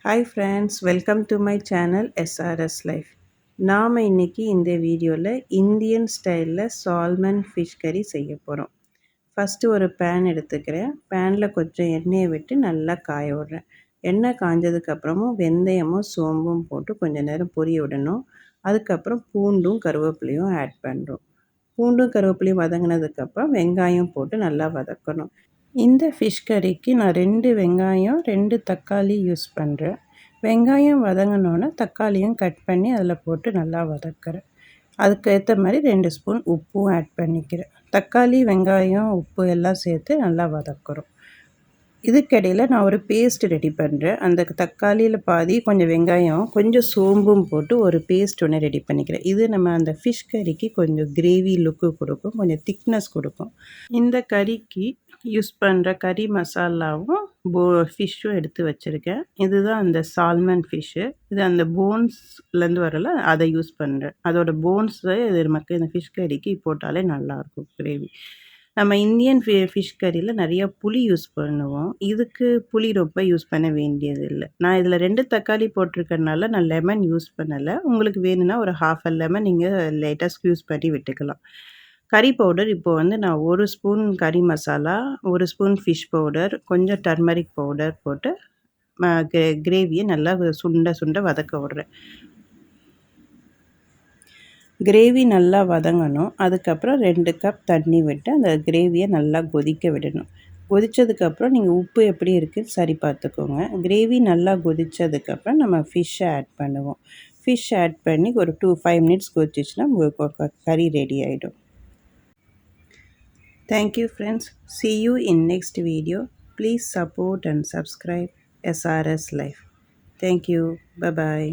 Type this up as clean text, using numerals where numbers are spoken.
Hi friends, welcome to my channel SRS Life. நாம் இன்னைக்கு இந்த வீடியோவில் இந்தியன் ஸ்டைலில் சால்மன் ஃபிஷ் கறி செய்ய போகிறோம். ஃபஸ்ட்டு ஒரு பேன் எடுத்துக்கிறேன். பேனில் கொஞ்சம் எண்ணெயை விட்டு நல்லா காய விடுறேன். எண்ணெய் காஞ்சதுக்கப்புறமும் வெந்தயமும் சோம்பும் போட்டு கொஞ்சம் நேரம் பொரிய விடணும். அதுக்கப்புறம் பூண்டும் கருவேப்பிலையும் ஆட் பண்ணுறோம். பூண்டும் கருவேப்பிலையும் வதங்கினதுக்கப்புறம் வெங்காயம் போட்டு நல்லா வதக்கணும். இந்த ஃபிஷ் கறிக்கு நான் 2 வெங்காயம் 2 தக்காளி யூஸ் பண்ணுறேன். வெங்காயம் வதங்கினோன்னே தக்காளியும் கட் பண்ணி அதில் போட்டு நல்லா வதக்குறேன். அதுக்கு ஏற்ற மாதிரி 2 ஸ்பூன் உப்பும் ஆட் பண்ணிக்கிறேன். தக்காளி வெங்காயம் உப்பு எல்லாம் சேர்த்து நல்லா வதக்குறோம். இதுக்கிடையில் நான் ஒரு பேஸ்ட் ரெடி பண்ணுறேன். அந்த தக்காளியில் பாதி கொஞ்சம் வெங்காயம் கொஞ்சம் சோம்பும் போட்டு ஒரு பேஸ்ட் ஒன்று ரெடி பண்ணிக்கிறேன். இது நம்ம அந்த ஃபிஷ் கறிக்கு கொஞ்சம் கிரேவி லுக்கு கொடுக்கும், கொஞ்சம் திக்னஸ் கொடுக்கும். இந்த கறிக்கு யூஸ் பண்ணுற கறி மசாலாவும் ஃபிஷ்ஷும் எடுத்து வச்சுருக்கேன். இதுதான் அந்த சால்மன் ஃபிஷ்ஷு. இது அந்த போன்ஸ்லேருந்து வரல, அதை யூஸ் பண்ணுறேன். அதோட போன்ஸை இது நமக்கு இந்த ஃபிஷ் கறிக்கு போட்டாலே நல்லாயிருக்கும் கிரேவி. நம்ம இந்தியன் ஃபிஷ் கறியில் நிறையா புளி யூஸ் பண்ணுவோம். இதுக்கு புளி ரொம்ப யூஸ் பண்ண வேண்டியது இல்லை. நான் இதில் 2 தக்காளி போட்டிருக்கறனால நான் லெமன் யூஸ் பண்ணலை. உங்களுக்கு வேணும்னா ஒரு ½ லெமன் நீங்கள் லைட்டாக ஸ்க்யூஸ் பண்ணி விட்டுக்கலாம். கறி பவுடர் இப்போ நான் 1 ஸ்பூன் கறி மசாலா, 1 ஸ்பூன் ஃபிஷ் பவுடர், கொஞ்சம் டர்மரிக் பவுடர் போட்டு கிரேவியை நல்லா சுண்ட வதக்க விட்றேன். கிரேவி நல்லா வதங்கணும். அதுக்கப்புறம் 2 கப் தண்ணி விட்டு அந்த கிரேவியை நல்லா கொதிக்க விடணும். கொதித்ததுக்கப்புறம் நீங்கள் உப்பு எப்படி இருக்குன்னு சரி பார்த்துக்கோங்க. கிரேவி நல்லா கொதித்ததுக்கப்புறம் நம்ம ஃபிஷ்ஷை ஆட் பண்ணுவோம். ஃபிஷ் ஆட் பண்ணி ஒரு 5 மினிட்ஸ் கொதிச்சிச்சுன்னா உங்களுக்கு கறி ரெடி ஆகிடும். Thank you friends. See you in next video. Please support and subscribe SRS Life. Thank you. Bye bye.